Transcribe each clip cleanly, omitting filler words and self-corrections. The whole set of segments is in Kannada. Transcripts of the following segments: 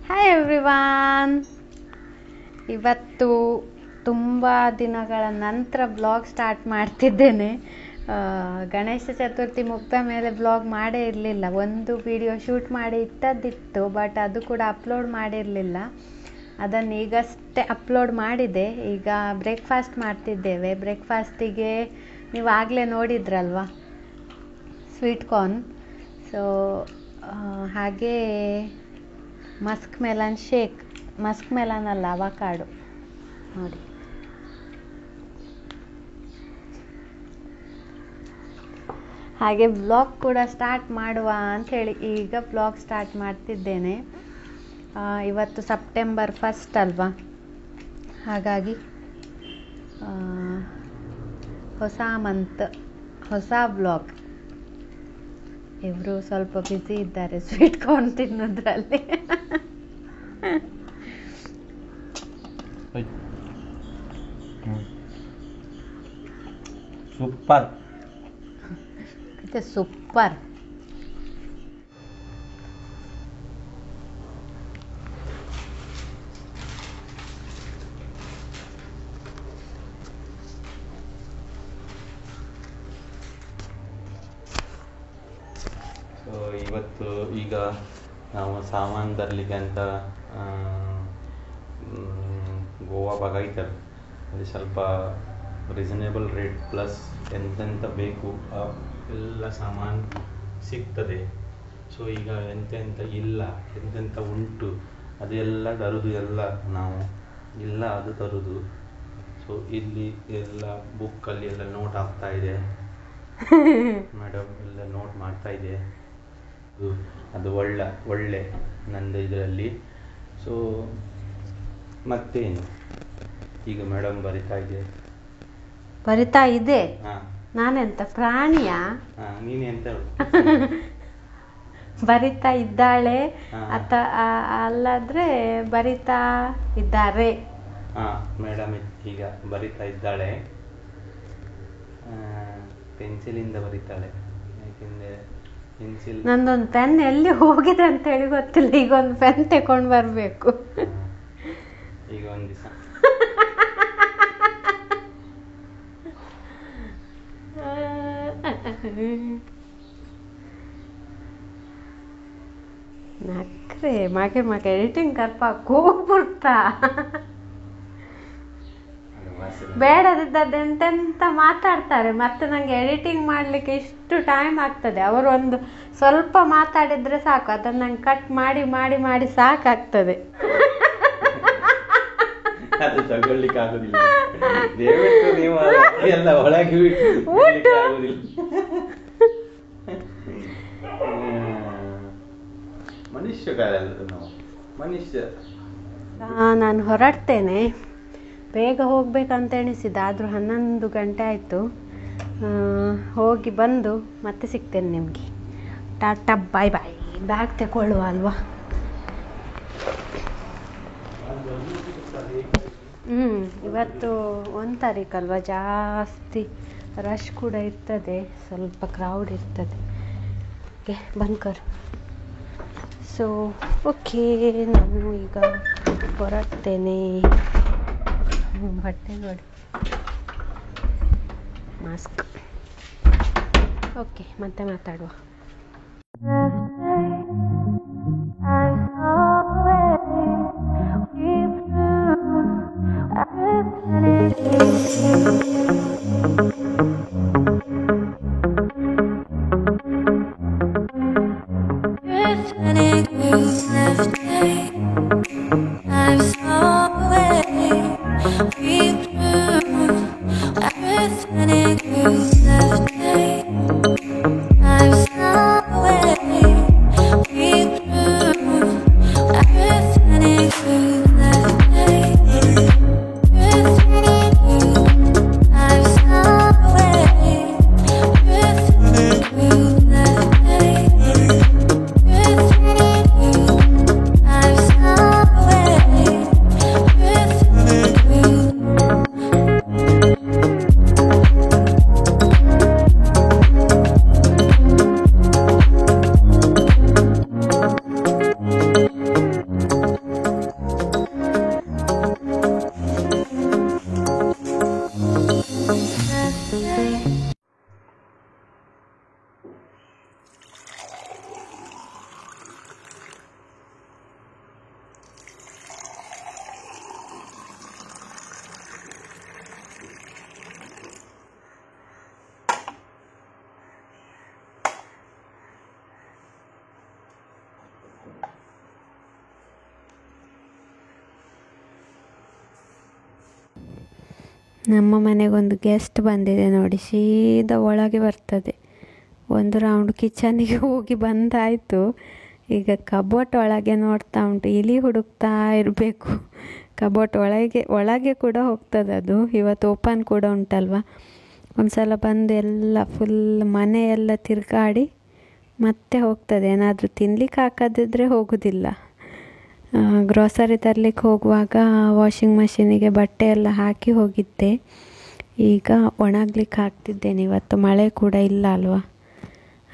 ಹಾಯ್ ಎವ್ರಿವಾನ್, ಇವತ್ತು ತುಂಬ ದಿನಗಳ ನಂತರ ಬ್ಲಾಗ್ ಸ್ಟಾರ್ಟ್ ಮಾಡ್ತಿದ್ದೇನೆ. ಗಣೇಶ ಚತುರ್ಥಿ ಮುಗ್ದ ಮೇಲೆ ಬ್ಲಾಗ್ ಮಾಡೇ ಇರಲಿಲ್ಲ. ಒಂದು ವಿಡಿಯೋ ಶೂಟ್ ಮಾಡಿ ಇಟ್ಟದ್ದಿತ್ತು, ಬಟ್ ಅದು ಕೂಡ ಅಪ್ಲೋಡ್ ಮಾಡಿರಲಿಲ್ಲ. ಅದನ್ನು ಈಗಷ್ಟೇ ಅಪ್ಲೋಡ್ ಮಾಡಿದೆ. ಈಗ ಬ್ರೇಕ್ಫಾಸ್ಟ್ ಮಾಡ್ತಿದ್ದೇವೆ. ಬ್ರೇಕ್ಫಾಸ್ಟಿಗೆ ನೀವು ಆಗಲೇ ನೋಡಿದ್ರಲ್ವ, ಸ್ವೀಟ್ ಕಾರ್ನ್. ಸೊ ಹಾಗೆ musk melon shake, musk melon ಅಲ್ಲ, ಅವಕಾಡೊ ನೋಡಿ. ಹಾಗೆ ಬ್ಲಾಗ್ ಕೂಡ ಸ್ಟಾರ್ಟ್ ಮಾಡುವ ಅಂಥೇಳಿ ಈಗ ಬ್ಲಾಗ್ ಸ್ಟಾರ್ಟ್ ಮಾಡ್ತಿದ್ದೇನೆ. ಇವತ್ತು ಸೆಪ್ಟೆಂಬರ್ 1 ಅಲ್ವಾ, ಹಾಗಾಗಿ ಹೊಸ ಮಂತ್, ಹೊಸ ಬ್ಲಾಗ್. ಇವರು ಸ್ವಲ್ಪ ಬ್ಯುಸಿ ಇದ್ದಾರೆ ಸ್ವೀಟ್ ಕಾರ್ನ್ ತಿನ್ನೋದ್ರಲ್ಲಿ. Super super. ಸೊ ಇವತ್ತು ಈಗ ನಾವು ಸಾಮಾನು ತರಲಿಕ್ಕೆ ಅಂತ ಗೋವಾ ಬಗಾಯ್ತಾರೆ. ಅಲ್ಲಿ ಸ್ವಲ್ಪ ರೀಸನೇಬಲ್ ರೇಟ್ ಪ್ಲಸ್ ಎಂತೆಂಥ ಬೇಕು ಎಲ್ಲ ಸಾಮಾನು ಸಿಗ್ತದೆ. ಸೊ ಈಗ ಎಂತೆಂಥ ಇಲ್ಲ, ಎಂತೆಂಥ ಉಂಟು ಅದೆಲ್ಲ ತರೋದು, ಎಲ್ಲ ನಾವು ಇಲ್ಲ ಅದು ತರೋದು. ಸೊ ಇಲ್ಲಿ ಎಲ್ಲ ಬುಕ್ಕಲ್ಲಿ ಎಲ್ಲ ನೋಟ್ ಆಗ್ತಾ ಇದೆ, ಮೇಡಮ್ ಎಲ್ಲ ನೋಟ್ ಮಾಡ್ತಾ ಇದೆ. ಅದು ಒಳ್ಳೆ ನಂದು ಇದರಲ್ಲಿ. ಸೊ ಮತ್ತೇನು, ಈಗ ಮೇಡಮ್ ಬರಿತಾ ಇದೆ. ನಾನೆಂತ ಪ್ರಾಣಿಯ? ನೀನೆಂತ ಬರಿತಾ ಇದ್ದಾಳೆ ಅಲ್ಲಾದ್ರೆ ಬರಿತಾ ಇದ್ದಾರೆ? ಮೇಡಮ್ ಈಗ ಬರಿತಾ ಇದ್ದಾಳೆ, ಪೆನ್ಸಿಲಿಂದ ಬರಿತಾಳೆ. ಯಾಕೆಂದರೆ ಪೆನ್ಸಿಲ್, ನಂದೊಂದು ಪೆನ್ ಎಲ್ಲಿ ಹೋಗಿದೆ ಅಂತ ಹೇಳಿ ಗೊತ್ತಿಲ್ಲ. ಈಗ ಒಂದು ಪೆನ್ ತಗೊಂಡು ಬರಬೇಕು. ಈಗ ಒಂದು ದಿವಸ ನಕ್ರೆ ಮಾಗೆ ಎಡಿಟಿಂಗ್ ಕರ್ಪ ಕೂಗ್ಬಿಡ್ತಾ. ಬೇಡದಿದ್ದದ್ದು ಎಂತೆಂತ ಮಾತಾಡ್ತಾರೆ, ಮತ್ತೆ ನಂಗೆ ಎಡಿಟಿಂಗ್ ಮಾಡ್ಲಿಕ್ಕೆ ಇಷ್ಟು ಟೈಮ್ ಆಗ್ತದೆ. ಅವರು ಒಂದು ಸ್ವಲ್ಪ ಮಾತಾಡಿದ್ರೆ ಸಾಕು, ಅದನ್ನ ನಂಗೆ ಕಟ್ ಮಾಡಿ ಮಾಡಿ ಮಾಡಿ ಸಾಕಾಗ್ತದೆ. ಅದು ತಗೊಳ್ಳಿಕ್ಕೆ ಆಗುದಿಲ್ಲ. ದಯವಿಟ್ಟು ನೀವು ಎಲ್ಲ ಒಳಗೆ ಆಗುದಿಲ್ಲ. ಮನುಷ್ಯ. ನಾನು ಹೊರಡ್ತೇನೆ, ಬೇಗ ಹೋಗ್ಬೇಕಂತ ಎಣಿಸಿದ್ದೆ, ಆದರೂ 11 ಗಂಟೆ ಆಯಿತು. ಹೋಗಿ ಬಂದು ಮತ್ತೆ ಸಿಗ್ತೇನೆ ನಿಮಗೆ. ಟಾಟಾ, ಬಾಯ್ ಬಾಯ್. ಬ್ಯಾಗ್ ತಗೊಳ್ಳುವ ಅಲ್ವಾ? ಇವತ್ತು 1 ತಾರೀಕಲ್ವ, ಜಾಸ್ತಿ ರಶ್ ಕೂಡ ಇರ್ತದೆ, ಸ್ವಲ್ಪ ಕ್ರೌಡ್ ಇರ್ತದೆ. ಓಕೆ, ಬಂದ್ಕರ್. ಸೊ ಓಕೆ, ನಾನು ಈಗ ಹೊರಡ್ತೇನೆ. ಬಟ್ಟೆ ನೋಡಿ, ಮಾಸ್ಕ್. ಓಕೆ, ಮತ್ತೆ ಮಾತಾಡುವ. I'm ನಮ್ಮ ಮನೆಗೊಂದು ಗೆಸ್ಟ್ ಬಂದಿದೆ ನೋಡಿ, ಸೀದಾ ಒಳಗೆ ಬರ್ತದೆ. ಒಂದು ರೌಂಡ್ ಕಿಚನಿಗೆ ಹೋಗಿ ಬಂದಾಯಿತು. ಈಗ ಕಬೋಟ್ ಒಳಗೆ ನೋಡ್ತಾ ಉಂಟು, ಇಲಿ ಹುಡುಕ್ತಾ ಇರಬೇಕು. ಕಬೋಟ್ ಒಳಗೆ ಕೂಡ ಹೋಗ್ತದೆ ಅದು. ಇವತ್ತು ಓಪನ್ ಕೂಡ ಉಂಟಲ್ವ. ಒಂದು ಸಲ ಬಂದು ಎಲ್ಲ ಫುಲ್ ಮನೆಯೆಲ್ಲ ತಿರುಗಾಡಿ ಮತ್ತೆ ಹೋಗ್ತದೆ. ಏನಾದರೂ ತಿನ್ಲಿಕ್ಕೆ ಹಾಕೋದಿದ್ರೆ ಹೋಗೋದಿಲ್ಲ. ಗ್ರೋಸರಿ ತರಲಿಕ್ಕೆ ಹೋಗುವಾಗ ವಾಷಿಂಗ್ ಮಷೀನಿಗೆ ಬಟ್ಟೆ ಎಲ್ಲ ಹಾಕಿ ಹೋಗಿದ್ದೆ. ಈಗ ಒಣಗ್ಲಿಕ್ಕೆ ಹಾಕ್ತಿದ್ದೇನೆ. ಇವತ್ತು ಮಳೆ ಕೂಡ ಇಲ್ಲ ಅಲ್ವಾ,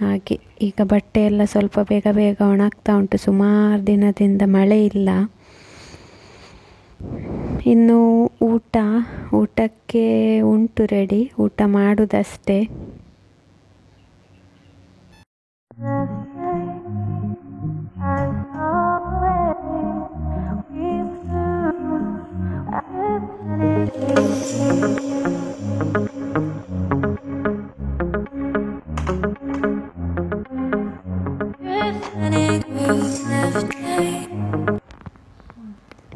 ಹಾಗೆ ಈಗ ಬಟ್ಟೆ ಎಲ್ಲ ಸ್ವಲ್ಪ ಬೇಗ ಬೇಗ ಒಣಗ್ತಾ ಉಂಟು. ಸುಮಾರು ದಿನದಿಂದ ಮಳೆ ಇಲ್ಲ. ಇನ್ನು ಊಟಕ್ಕೆ ಉಂಟು ರೆಡಿ, ಊಟ ಮಾಡೋದಷ್ಟೇ.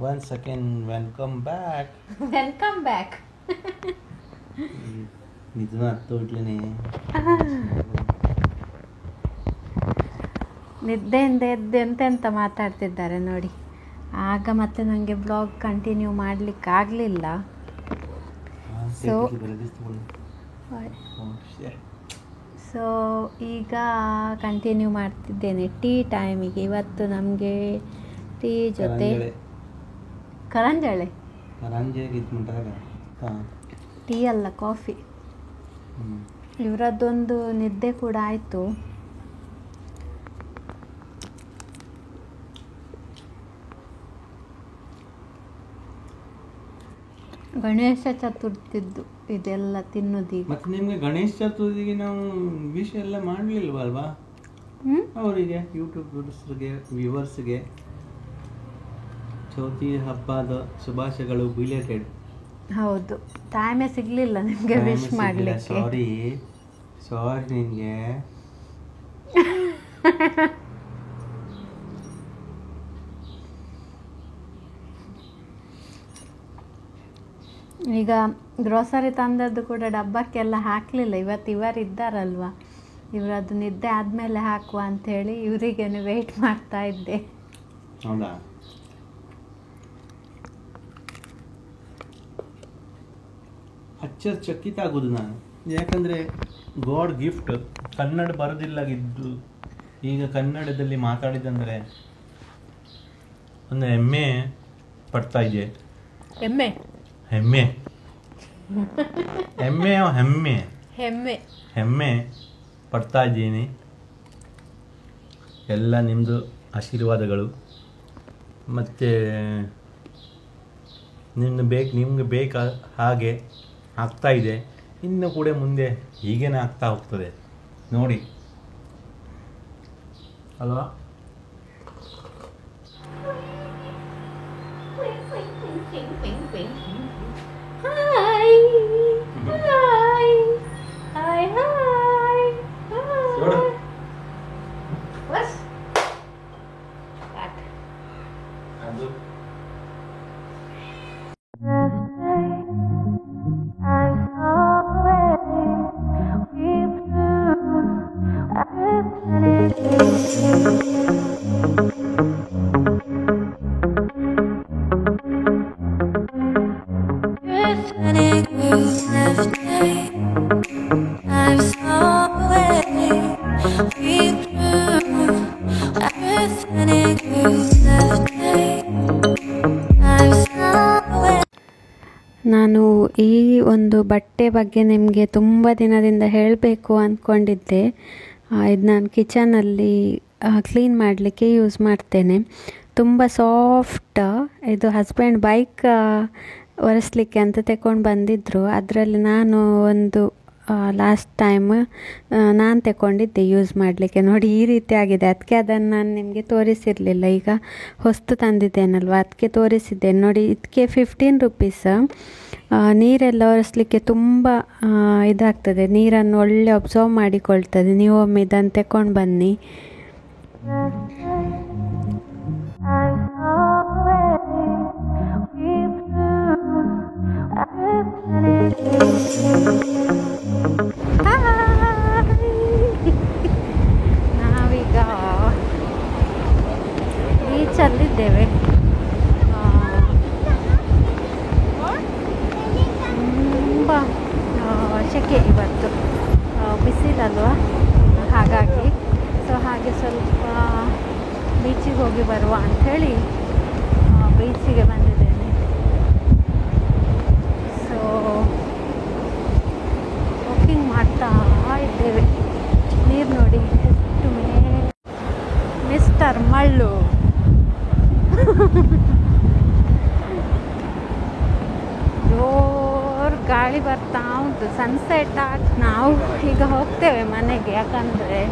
Once again, welcome back. Welcome back. ನಿಜ ಅರ್ಥೋಟ್ಲೇನೆ ನಿದ್ದೆಯಿಂದ ಎದ್ದು ಎಂತೆಂತ ಮಾತಾಡ್ತಿದ್ದಾರೆ ನೋಡಿ. ಆಗ ಮತ್ತೆ ನನಗೆ ಬ್ಲಾಗ್ ಕಂಟಿನ್ಯೂ ಮಾಡಲಿಕ್ಕೆ ಆಗಲಿಲ್ಲ. ಸೊ ಈಗ ಕಂಟಿನ್ಯೂ ಮಾಡ್ತಿದ್ದೇನೆ ಟೀ ಟೈಮಿಗೆ. ಇವತ್ತು ನಮಗೆ ಟೀ ಜೊತೆ ಕರಂಜಳೆ, ಟೀ ಅಲ್ಲ ಕಾಫಿ. ಇವರದ್ದೊಂದು ನಿದ್ದೆ ಕೂಡ ಆಯಿತು. ಗಣೇಶ ಚತುರ್ಥಿದ್ದು ಇದೆಲ್ಲ ತಿನ್ನೋದೀಗ. ಮತ್ತೆ ನಿಮ್ಗೆ ಗಣೇಶ ಚತುರ್ಥಿಗೆ ನಾವು ವಿಶ್ ಎಲ್ಲ ಮಾಡಲಿಲ್ವಲ್ವಾ? ಅವರಿಗೆ ಯೂಟ್ಯೂಬ್ ವ್ಯೂವರ್ಸ್ಗೆ ಚೌತಿ ಹಬ್ಬದ ಶುಭಾಶಯಗಳು ಬಿಲೇಟೆಡ್. ಹೌದು, ಟೈಮೇ ಸಿಗಲಿಲ್ಲ ನಿಮಗೆ ವಿಶ್ ಮಾಡಲಿಕ್ಕೆ. ಸಾರಿ ನಿನಗೆ. ಈಗ ಗ್ರೋಸರಿ ತಂದದ್ದು ಕೂಡ ಡಬ್ಬಕ್ಕೆಲ್ಲ ಹಾಕಲಿಲ್ಲ. ಇವತ್ತು ಇವರು ಇದ್ದಾರಲ್ವ, ಇವರದ್ದು ನಿದ್ದೆ ಆದಮೇಲೆ ಹಾಕುವ ಅಂಥೇಳಿ ಇವರಿಗೇನು ವೆಯ್ಟ್ ಮಾಡ್ತಾ ಇದ್ದೆ. ಹೌದಾ? ಚಕಿತ ಆಗೋದು ನಾನು. ಯಾಕಂದರೆ ಗಾಡ್ ಗಿಫ್ಟ್ ಕನ್ನಡ ಬರೋದಿಲ್ಲಾಗಿದ್ದು ಈಗ ಕನ್ನಡದಲ್ಲಿ ಮಾತಾಡಿದಂದರೆ ಒಂದು ಹೆಮ್ಮೆ ಪಡ್ತಾ ಇದೆ. ಹೆಮ್ಮೆ ಹೆಮ್ಮೆ ಹೆಮ್ಮೆ ಹೆಮ್ಮೆ ಹೆಮ್ಮೆ ಹೆಮ್ಮೆ ಪಡ್ತಾ ಇದ್ದೀನಿ. ಎಲ್ಲ ನಿಮ್ಮದು ಆಶೀರ್ವಾದಗಳು. ಮತ್ತು ನಿಮ್ಗೆ ಬೇಕಾ ಹಾಗೆ ಆಗ್ತಾ ಇದೆ. ಇನ್ನು ಕೂಡ ಮುಂದೆ ಹೀಗೇನೆ ಆಗ್ತಾ ಹೋಗ್ತದೆ ನೋಡಿ ಅಲ್ವಾ? ನಾನು ಈ ಒಂದು ಬಟ್ಟೆ ಬಗ್ಗೆ ನಿಮಗೆ ತುಂಬ ದಿನದಿಂದ ಹೇಳಬೇಕು ಅಂದ್ಕೊಂಡಿದ್ದೆ. ಇದು ನಾನು ಕಿಚನಲ್ಲಿ ಕ್ಲೀನ್ ಮಾಡಲಿಕ್ಕೆ ಯೂಸ್ ಮಾಡ್ತೇನೆ. ತುಂಬ ಸಾಫ್ಟ್. ಇದು ಹಸ್ಬೆಂಡ್ ಬೈಕ್ ಒರೆಸ್ಲಿಕ್ಕೆ ಅಂತ ತಗೊಂಡು ಬಂದಿದ್ದರು. ಅದರಲ್ಲಿ ನಾನು ಒಂದು ಲಾಸ್ಟ್ ಟೈಮ್ ನಾನು ತಗೊಂಡಿದ್ದೆ ಯೂಸ್ ಮಾಡಲಿಕ್ಕೆ. ನೋಡಿ ಈ ರೀತಿ ಆಗಿದೆ. ಅದಕ್ಕೆ ಅದನ್ನು ನಾನು ನಿಮಗೆ ತೋರಿಸಿರಲಿಲ್ಲ. ಈಗ ಹೊಸ್ತು ತಂದಿದ್ದೇನಲ್ವ ಅದಕ್ಕೆ ತೋರಿಸಿದ್ದೇನೆ. ನೋಡಿ ಇದಕ್ಕೆ 15 ರುಪೀಸ್. ನೀರೆಲ್ಲ ಒರೆಸ್ಲಿಕ್ಕೆ ತುಂಬ ಇದಾಗ್ತದೆ. ನೀರನ್ನು ಒಳ್ಳೆ ಅಬ್ಸರ್ವ್ ಮಾಡಿಕೊಳ್ತದೆ. ನೀವು ಒಮ್ಮೆ ಇದನ್ನು ತಗೊಂಡು ಬನ್ನಿ. ನಾವೀಗ ಬೀಚಲ್ಲಿದ್ದೇವೆ. ತುಂಬ ಸೆಕೆ ಇವತ್ತು, ಬಿಸಿಲಲ್ವಾ, ಹಾಗಾಗಿ ಹಾಗೆ ಸ್ವಲ್ಪ ಬೀಚಿಗೆ ಹೋಗಿ ಬರುವ ಅಂಥೇಳಿ ಬೀಚಿಗೆ ಬಂದಿದ್ದೇನೆ. ಸೊ ವಾಕಿಂಗ್ ಮಾಡ್ತಾ ಇದ್ದೇವೆ. ನೀರು ನೋಡಿ ಎಷ್ಟು ಮಿಸ್ಟರ್ ಮಳ್ಳು. ಜೋರು ಗಾಳಿ ಬರ್ತಾ ಉಂಟು. ಸನ್ಸೆಟ್ ಆಗಿ ನಾವು ಈಗ ಹೋಗ್ತೇವೆ ಮನೆಗೆ. ಯಾಕಂದರೆ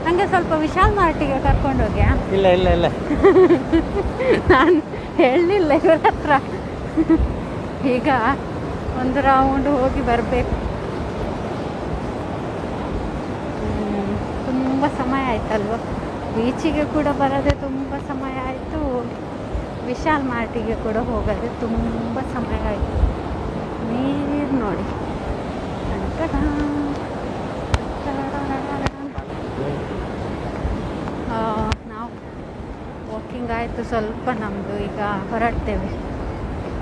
ನನಗೆ ಸ್ವಲ್ಪ ವಿಶಾಲ್ ಮಾರ್ಟಿಗೆ ಕರ್ಕೊಂಡೋಗ್ಯಾ? ಇಲ್ಲ ಇಲ್ಲ ಇಲ್ಲ ನಾನು ಹೇಳಲಿಲ್ಲ ಇವರ ಹತ್ರ. ಈಗ ಒಂದು ರೌಂಡ್ ಹೋಗಿ ಬರಬೇಕು. ತುಂಬ ಸಮಯ ಆಯ್ತಲ್ವ, ಬೀಚಿಗೆ ಕೂಡ ಬರೋದೆ ತುಂಬ ಸಮಯ ಆಯಿತು, ವಿಶಾಲ್ ಮಾರ್ಟಿಗೆ ಕೂಡ ಹೋಗೋದೆ ತುಂಬ ಸಮಯ ಆಯಿತು. ನೀರು ನೋಡಿ. ನಾವು ವಾಕಿಂಗ್ ಆಯಿತು ಸ್ವಲ್ಪ ನಮ್ಮದು. ಈಗ ಹೊರಡ್ತೇವೆ.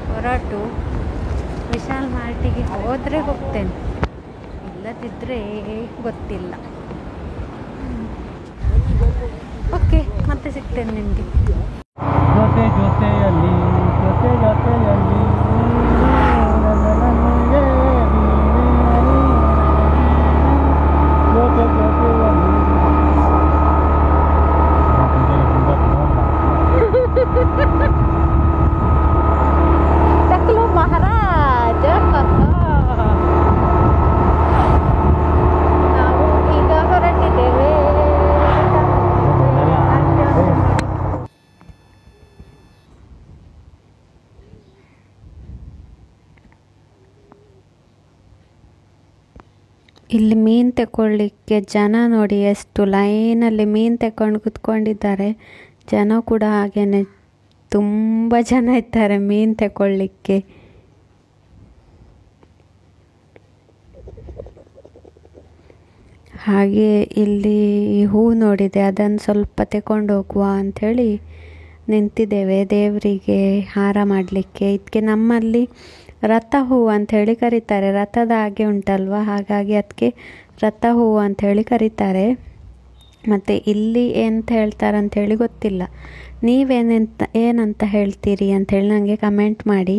ಹೊರಟು ವಿಶಾಲ್ ಮಾರ್ಟಿಗೆ ಹೋದರೆ ಹೋಗ್ತೇನೆ, ಇಲ್ಲದಿದ್ದರೆ ಗೊತ್ತಿಲ್ಲ. ಓಕೆ, ಮತ್ತೆ ಸಿಗ್ತೇನೆ ನಿಮಗೆ. ಜೊತೆಯಲ್ಲಿ ಟಕ್ಲು ಮಹಾರಾಜ. ನಾವು ಈಗ ಹೊರಟಿದ್ದೇವೆ. ಇಲ್ಲಿ ಮೀನು ತಗೊಳ್ಳಿಕ್ಕೆ ಜನ ನೋಡಿ ಎಷ್ಟು ಲೈನಲ್ಲಿ ಮೀನು ತಗೊಂಡು ಕೂತ್ಕೊಂಡಿದ್ದಾರೆ. ಜನ ಕೂಡ ಹಾಗೇನೆ ತುಂಬ ಜನ ಇದ್ದಾರೆ ಮೀನು ತಗೊಳ್ಳಿಕ್ಕೆ. ಹಾಗೆ ಇಲ್ಲಿ ಹೂ ನೋಡಿದೆ, ಅದನ್ನು ಸ್ವಲ್ಪ ತಗೊಂಡು ಹೋಗುವ ಅಂಥೇಳಿ ನಿಂತಿದ್ದೇವೆ ದೇವರಿಗೆ ಹಾರ ಮಾಡಲಿಕ್ಕೆ. ಇದಕ್ಕೆ ನಮ್ಮಲ್ಲಿ ರಥ ಹೂ ಅಂಥೇಳಿ ಕರೀತಾರೆ. ರಥದ ಹಾಗೆ ಉಂಟಲ್ವ, ಹಾಗಾಗಿ ಅದಕ್ಕೆ ರಥ ಹೂ ಅಂಥೇಳಿ ಕರೀತಾರೆ. ಮತ್ತು ಇಲ್ಲಿ ಎಂತ ಹೇಳ್ತಾರೆ ಅಂಥೇಳಿ ಗೊತ್ತಿಲ್ಲ. ಏನಂತ ಹೇಳ್ತೀರಿ ಅಂಥೇಳಿ ನನಗೆ ಕಮೆಂಟ್ ಮಾಡಿ.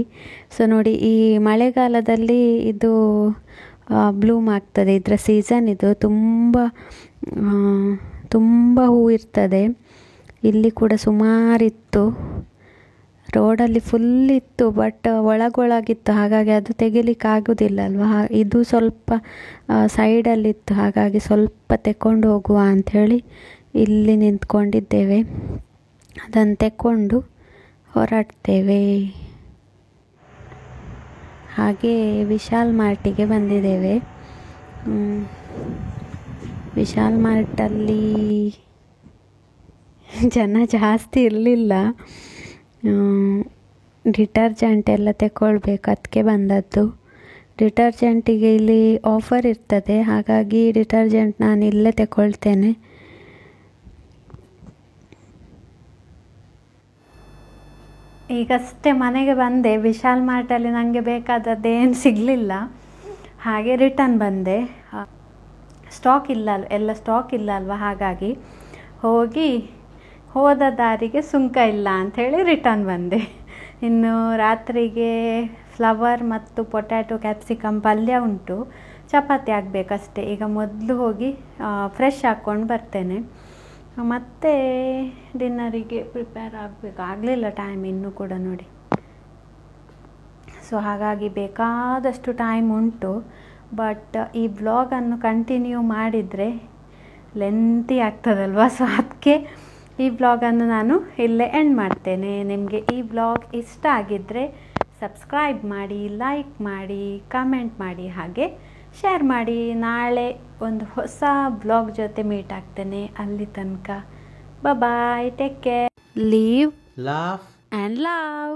ಸೊ ನೋಡಿ, ಈ ಮಳೆಗಾಲದಲ್ಲಿ ಇದು ಬ್ಲೂಮ್ ಆಗ್ತದೆ. ಇದರ ಸೀಸನ್ ಇದು. ತುಂಬ ಹೂ ಇರ್ತದೆ. ಇಲ್ಲಿ ಕೂಡ ಸುಮಾರಿತ್ತು. ರೋಡಲ್ಲಿ ಫುಲ್ ಇತ್ತು, ಬಟ್ ಒಳಗೊಳಗಿತ್ತು, ಹಾಗಾಗಿ ಅದು ತೆಗಿಲಿಕ್ಕೆ ಆಗೋದಿಲ್ಲ ಅಲ್ವಾ. ಇದು ಸ್ವಲ್ಪ ಸೈಡಲ್ಲಿತ್ತು, ಹಾಗಾಗಿ ಸ್ವಲ್ಪ ತೆಕ್ಕೊಂಡು ಹೋಗುವ ಅಂಥೇಳಿ ಇಲ್ಲಿ ನಿಂತ್ಕೊಂಡಿದ್ದೇವೆ. ಅದನ್ನು ತೆಕ್ಕೊಂಡು ಹೊರಡ್ತೇವೆ. ಹಾಗೆ ವಿಶಾಲ್ ಮಾರ್ಟಿಗೆ ಬಂದಿದ್ದೇವೆ. ವಿಶಾಲ್ ಮಾರ್ಟಲ್ಲಿ ಜನ ಜಾಸ್ತಿ ಇರಲಿಲ್ಲ. ಡಿಟರ್ಜೆಂಟ್ ಎಲ್ಲ ತಗೊಳ್ಬೇಕು, ಅದಕ್ಕೆ ಬಂದದ್ದು. ಡಿಟರ್ಜೆಂಟಿಗೆ ಇಲ್ಲಿ ಆಫರ್ ಇರ್ತದೆ, ಹಾಗಾಗಿ ಡಿಟರ್ಜೆಂಟ್ ನಾನು ಇಲ್ಲೇ ತಗೊಳ್ತೇನೆ. ಈಗಷ್ಟೇ ಮನೆಗೆ ಬಂದೆ. ವಿಶಾಲ್ ಮಾರ್ಟಲ್ಲಿ ನನಗೆ ಬೇಕಾದದ್ದೇನು ಸಿಗಲಿಲ್ಲ, ಹಾಗೆ ರಿಟರ್ನ್ ಬಂದೆ. ಸ್ಟಾಕ್ ಇಲ್ಲ ಎಲ್ಲ ಸ್ಟಾಕ್ ಇಲ್ಲ ಅಲ್ವ, ಹಾಗಾಗಿ ಹೋದ ದಾರಿಗೆ ಸುಂಕ ಇಲ್ಲ ಅಂಥೇಳಿ ರಿಟರ್ನ್ ಬಂದೆ. ಇನ್ನು ರಾತ್ರಿಗೆ ಫ್ಲವರ್ ಮತ್ತು ಪೊಟ್ಯಾಟೊ ಕ್ಯಾಪ್ಸಿಕಮ್ ಪಲ್ಯ ಉಂಟು, ಚಪಾತಿ ಆಗಬೇಕಷ್ಟೇ. ಈಗ ಮೊದಲು ಹೋಗಿ ಫ್ರೆಶ್ ಹಾಕ್ಕೊಂಡು ಬರ್ತೇನೆ, ಮತ್ತು ಡಿನ್ನರಿಗೆ ಪ್ರಿಪೇರ್ ಆಗಬೇಕು. ಆಗಲಿಲ್ಲ ಟೈಮ್ ಇನ್ನೂ ಕೂಡ ನೋಡಿ. ಸೊ ಹಾಗಾಗಿ ಬೇಕಾದಷ್ಟು ಟೈಮ್ ಉಂಟು. ಬಟ್ ಈ ವ್ಲಾಗನ್ನು ಕಂಟಿನ್ಯೂ ಮಾಡಿದರೆ ಲೆಂತಿ ಆಗ್ತದಲ್ವ, ಸೊ ಅದಕ್ಕೆ ಈ ವ್ಲಾಗನ್ನು ನಾನು ಇಲ್ಲೇ ಎಂಡ್ ಮಾಡ್ತೇನೆ. ನಿಮಗೆ ಈ ವ್ಲಾಗ್ ಇಷ್ಟ ಆಗಿದ್ದರೆ ಸಬ್ಸ್ಕ್ರೈಬ್ ಮಾಡಿ, ಲೈಕ್ ಮಾಡಿ, ಕಮೆಂಟ್ ಮಾಡಿ, ಹಾಗೆ ಶೇರ್ ಮಾಡಿ. ನಾಳೆ ಒಂದು ಹೊಸ ವ್ಲಾಗ್ ಜೊತೆ ಮೀಟ್ ಆಗ್ತೇನೆ. ಅಲ್ಲಿ ತನಕ bye, take care, live, laugh and love.